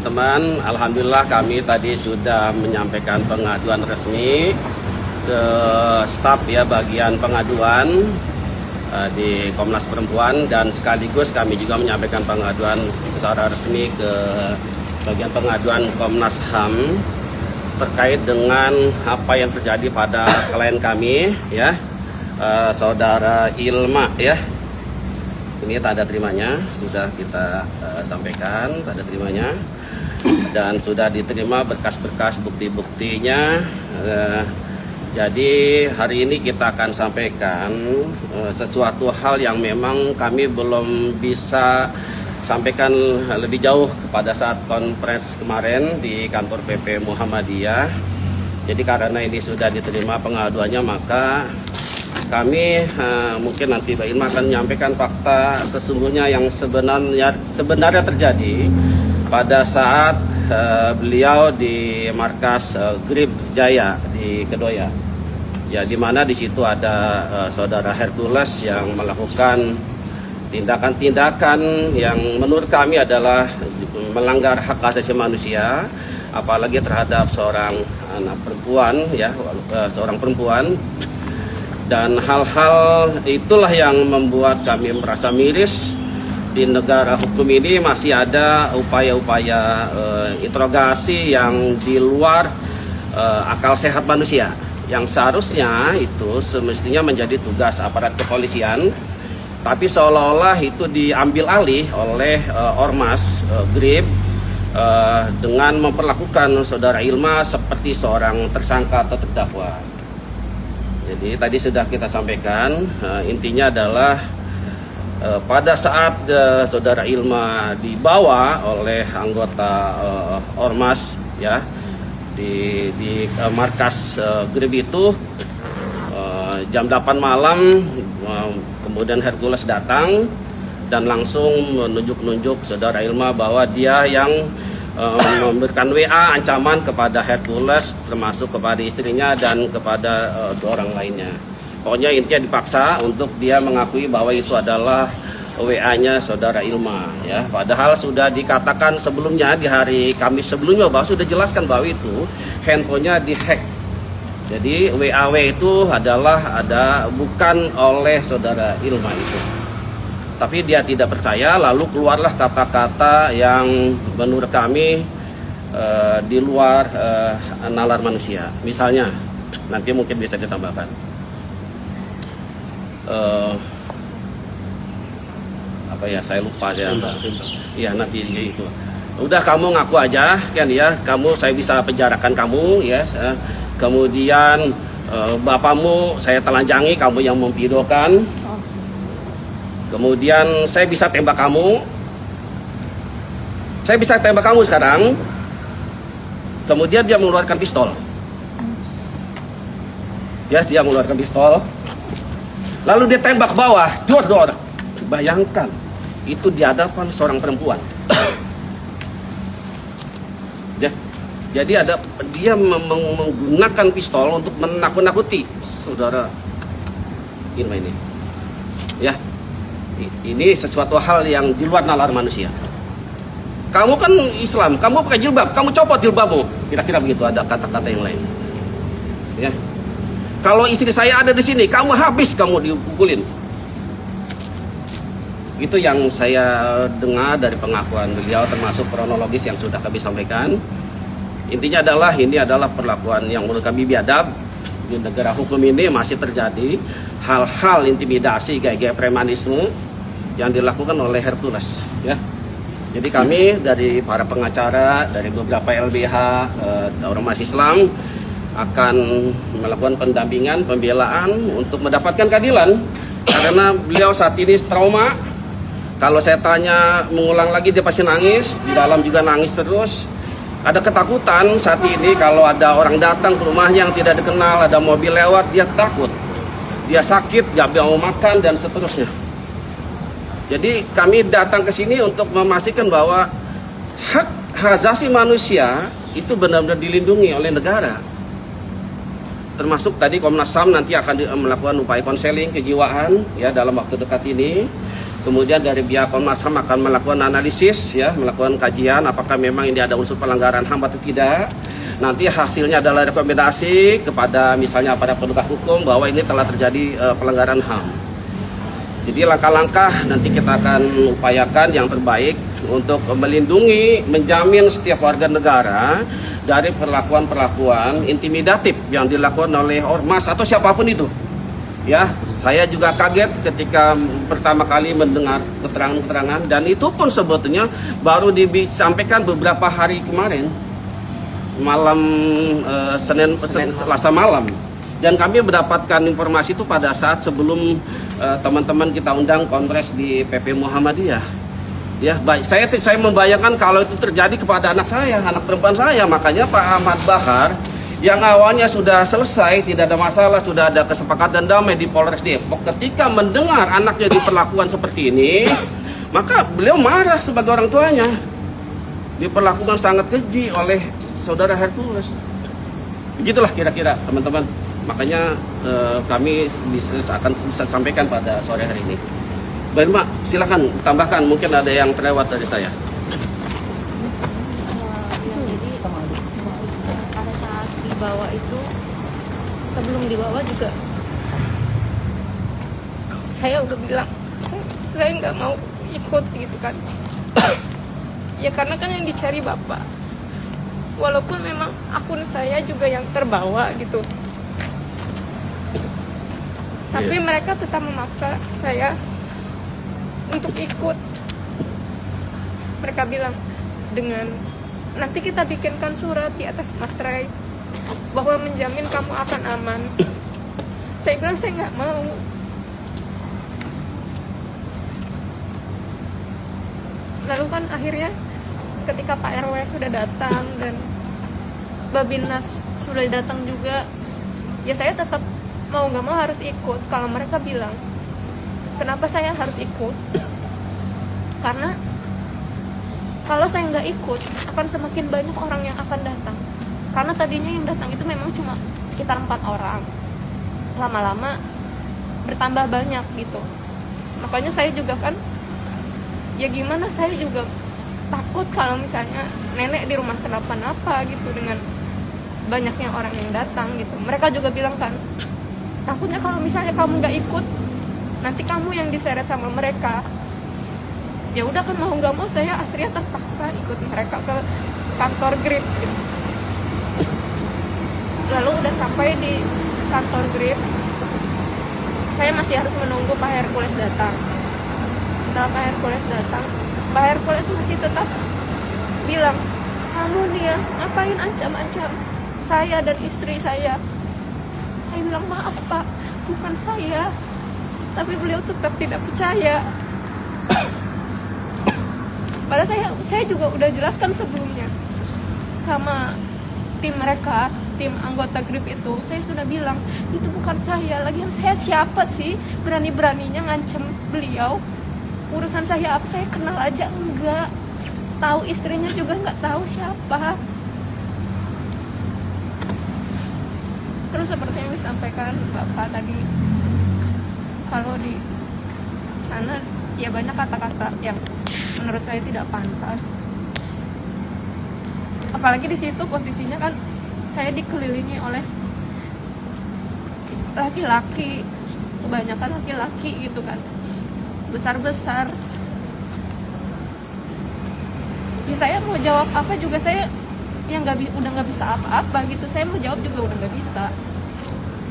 Teman, alhamdulillah kami tadi sudah menyampaikan pengaduan resmi ke staf ya bagian pengaduan di Komnas Perempuan, dan sekaligus kami juga menyampaikan pengaduan secara resmi ke bagian pengaduan Komnas HAM terkait dengan apa yang terjadi pada klien kami ya, saudara Ilma ya. Ini tanda terimanya sudah kita sampaikan, tanda terimanya, dan sudah diterima berkas-berkas bukti-buktinya. Jadi hari ini kita akan sampaikan sesuatu hal yang memang kami belum bisa sampaikan lebih jauh pada saat konferensi kemarin di kantor PP Muhammadiyah. Jadi karena ini sudah diterima pengaduannya, maka kami mungkin nanti Mbak Ilma akan menyampaikan fakta sesungguhnya yang sebenarnya terjadi pada saat beliau di markas GRIB Jaya di Kedoya. Ya, di mana di situ ada saudara Hercules yang melakukan tindakan-tindakan yang menurut kami adalah melanggar hak asasi manusia, apalagi terhadap seorang anak perempuan ya, seorang perempuan. Dan hal-hal itulah yang membuat kami merasa miris. Di negara hukum ini masih ada upaya-upaya interogasi yang di luar akal sehat manusia, yang seharusnya itu semestinya menjadi tugas aparat kepolisian, tapi seolah-olah itu diambil alih oleh ormas GRIB dengan memperlakukan saudara Ilma seperti seorang tersangka atau terdakwa. Jadi tadi sudah kita sampaikan, intinya adalah pada saat saudara Ilma dibawa oleh anggota ormas ya di markas GRIB itu jam 8 malam, kemudian Hercules datang dan langsung menunjuk-nunjuk saudara Ilma bahwa dia yang memberikan WA ancaman kepada Hercules, termasuk kepada istrinya dan kepada dua orang lainnya. Pokoknya intinya dipaksa untuk dia mengakui bahwa itu adalah WA-nya saudara Ilma ya. Padahal sudah dikatakan sebelumnya di hari Kamis sebelumnya bahwa sudah jelaskan bahwa itu handphonenya dihack. Jadi WA itu adalah bukan oleh saudara Ilma itu. Tapi dia tidak percaya, lalu keluarlah kata-kata yang menurut kami di luar nalar manusia. Misalnya, nanti mungkin bisa ditambahkan. Apa ya, saya lupa ya. Iya, nanti itu. Udah, kamu ngaku aja kan ya, saya bisa penjarakan kamu ya. Kemudian bapakmu saya telanjangi, kamu yang memvideokan. Kemudian saya bisa tembak kamu. Saya bisa tembak kamu sekarang. Kemudian dia mengeluarkan pistol. Ya, dia mengeluarkan pistol. Lalu dia tembak bawah, dor. Bayangkan, itu di hadapan seorang perempuan. Ya. Jadi dia menggunakan pistol untuk menakut-nakuti saudara Ilma ini. Ya. Ini sesuatu hal yang di luar nalar manusia. Kamu kan Islam, kamu pakai jilbab, kamu copot jilbabmu. Kira-kira begitu, ada kata-kata yang lain. Ya. Kalau istri saya ada di sini, kamu habis kamu dipukulin. Itu yang saya dengar dari pengakuan beliau, termasuk kronologis yang sudah kami sampaikan. Intinya adalah ini adalah perlakuan yang menurut kami biadab. Di negara hukum ini masih terjadi hal-hal intimidasi, gaya-gaya premanisme yang dilakukan oleh Hercules ya. Jadi kami dari para pengacara, dari beberapa LBH ormas Islam akan melakukan pendampingan, pembelaan untuk mendapatkan keadilan, karena beliau saat ini trauma. Kalau saya tanya mengulang lagi, dia pasti nangis, di dalam juga nangis terus. Ada ketakutan saat ini kalau ada orang datang ke rumahnya yang tidak dikenal, ada mobil lewat, dia takut, dia sakit, dia mau makan dan seterusnya. Jadi kami datang ke sini untuk memastikan bahwa hak asasi manusia itu benar-benar dilindungi oleh negara. Termasuk tadi Komnas HAM nanti akan melakukan upaya konseling kejiwaan ya dalam waktu dekat ini. Kemudian dari pihak Komnas HAM akan melakukan analisis, ya, melakukan kajian apakah memang ini ada unsur pelanggaran HAM atau tidak. Nanti hasilnya adalah rekomendasi kepada misalnya pada penegak hukum bahwa ini telah terjadi pelanggaran HAM. Jadi langkah-langkah nanti kita akan upayakan yang terbaik untuk melindungi, menjamin setiap warga negara dari perlakuan-perlakuan intimidatif yang dilakukan oleh ormas atau siapapun itu. Ya, saya juga kaget ketika pertama kali mendengar keterangan-keterangan, dan itu pun sebetulnya baru disampaikan beberapa hari kemarin, malam Selasa malam. Dan kami mendapatkan informasi itu pada saat sebelum teman-teman kita undang kongres di PP Muhammadiyah. Ya, baik. Saya membayangkan kalau itu terjadi kepada anak saya, anak perempuan saya, makanya Pak Ahmad Bahar yang awalnya sudah selesai, tidak ada masalah, sudah ada kesepakatan damai di Polres Depok, ketika mendengar anaknya diperlakukan seperti ini, maka beliau marah sebagai orang tuanya. Diperlakukan sangat keji oleh saudara Hercules. Begitulah kira-kira teman-teman. Makanya kami akan bisa sampaikan pada sore hari ini. Baik Mbak, silakan tambahkan, mungkin ada yang terlewat dari saya. Bawa itu, sebelum dibawa juga saya udah bilang saya nggak mau ikut gitu kan. Ya karena kan yang dicari bapak, walaupun memang akun saya juga yang terbawa gitu, tapi mereka tetap memaksa saya untuk ikut. Mereka bilang dengan nanti kita bikinkan surat di atas materai bahwa menjamin kamu akan aman. Saya bilang saya nggak mau. Lalu kan akhirnya ketika Pak RW sudah datang dan Babinnas sudah datang juga, ya saya tetap mau nggak mau harus ikut. Kalau mereka bilang kenapa saya harus ikut, karena kalau saya nggak ikut akan semakin banyak orang yang akan datang. Karena tadinya yang datang itu memang cuma sekitar 4 orang, lama-lama bertambah banyak gitu. Makanya saya juga kan, ya gimana, saya juga takut kalau misalnya nenek di rumah kenapa-napa gitu dengan banyaknya orang yang datang gitu. Mereka juga bilang kan, takutnya kalau misalnya kamu nggak ikut, nanti kamu yang diseret sama mereka. Ya udah kan, mau nggak mau saya akhirnya terpaksa ikut mereka ke kantor GRIP gitu. Lalu udah sampai di kantor GRIP, saya masih harus menunggu Pak Hercules datang. Setelah Pak Hercules datang, Pak Hercules masih tetap bilang, kamu nih ya, ngapain ancam-ancam saya dan istri saya. Saya bilang, maaf Pak, bukan saya. Tapi beliau tetap tidak percaya. Padahal saya juga udah jelaskan sebelumnya sama tim mereka, tim anggota GRIP itu, saya sudah bilang itu bukan saya. Lagian saya siapa sih berani-beraninya ngancem beliau? Urusan saya apa? Saya kenal aja enggak, tahu istrinya juga enggak tahu siapa. Terus seperti yang disampaikan Bapak tadi, kalau di sana ya banyak kata-kata yang menurut saya tidak pantas. Apalagi di situ posisinya kan saya dikelilingi oleh laki-laki, kebanyakan laki-laki gitu kan, besar-besar. Ya saya mau jawab apa juga, saya yang udah nggak bisa apa-apa gitu. Saya mau jawab juga udah nggak bisa.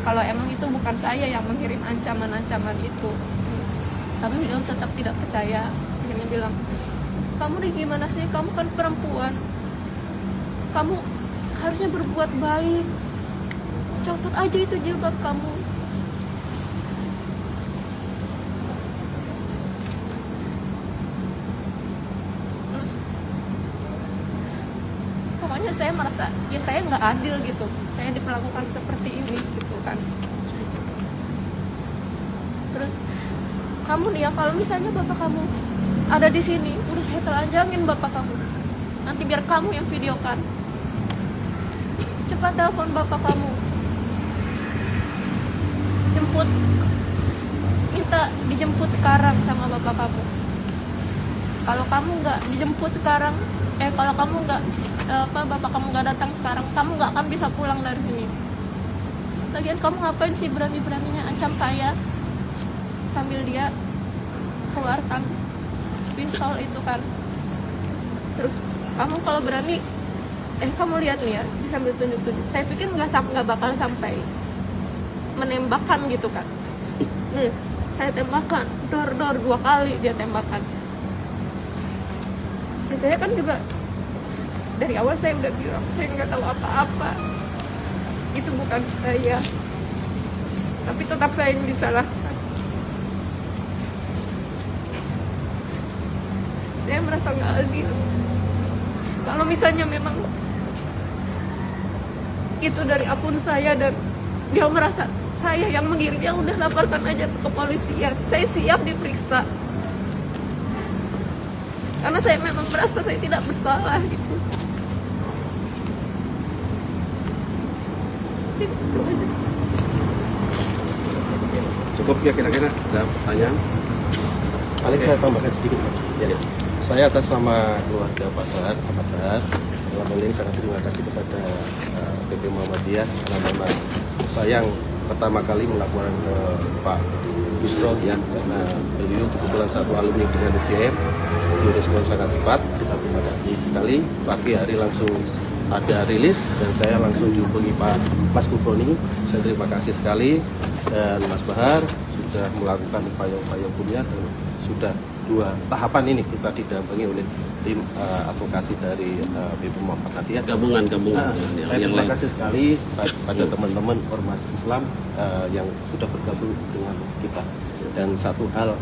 Kalau emang itu bukan saya yang mengirim ancaman-ancaman itu. Tapi beliau tetap tidak percaya. Akhirnya bilang, kamu nih gimana sih? Kamu kan perempuan. Kamu harusnya berbuat baik. Copot aja itu jilbab kamu. Terus pokoknya saya merasa ya saya nggak adil gitu. Saya diperlakukan seperti ini gitu kan. Terus kamu nih ya, kalau misalnya bapak kamu ada di sini, udah saya telanjangin bapak kamu. Nanti biar kamu yang videokan. Cepat telepon bapak kamu, jemput minta dijemput sekarang sama bapak kamu. Kalau kamu nggak dijemput sekarang, kalau kamu nggak bapak kamu nggak datang sekarang, kamu nggak akan bisa pulang dari sini. Lagian kamu ngapain sih berani-beraninya ancam saya, sambil dia keluarkan pistol itu kan. Terus kamu kalau berani, kamu lihat nih ya, sambil tunjuk-tunjuk. Saya pikir nggak bakal sampai menembakkan gitu kan. Nih, saya tembakan, dor 2 kali dia tembakan. Saya kan juga dari awal saya udah bilang saya nggak tahu apa-apa, itu bukan saya, tapi tetap saya yang disalahkan. Saya merasa nggak adil. Kalau misalnya memang itu dari akun saya dan dia merasa saya yang mengirim, ya udah laporkan aja ke kepolisian. Saya siap diperiksa. Karena saya memang merasa saya tidak bersalah gitu. Itu aja. Cukup ya kira-kira ada pertanyaan? Paling saya tambahkan sedikit Mas. Ya. Saya atas nama keluarga Pak Bahar, dalam hal ini sangat terima kasih kepada PP Muhammadiyah karena saya yang pertama kali melaporkan ke Pak Busro ya, karena beliau kebetulan satu alumni dengan UGM, beliau respon sangat cepat, kita terima kasih sekali. Pagi hari langsung ada rilis dan saya langsung dihubungi Pak Mas Kufroni. Saya terima kasih sekali, dan Mas Bahar sudah melakukan upaya-upaya hukumnya dan sudah 2 tahapan ini kita didampingi oleh tim advokasi dari PP Muhammadiyah. Gabungan Saya terima kasih sekali pada teman-teman ormas Islam yang sudah bergabung dengan kita. Dan satu hal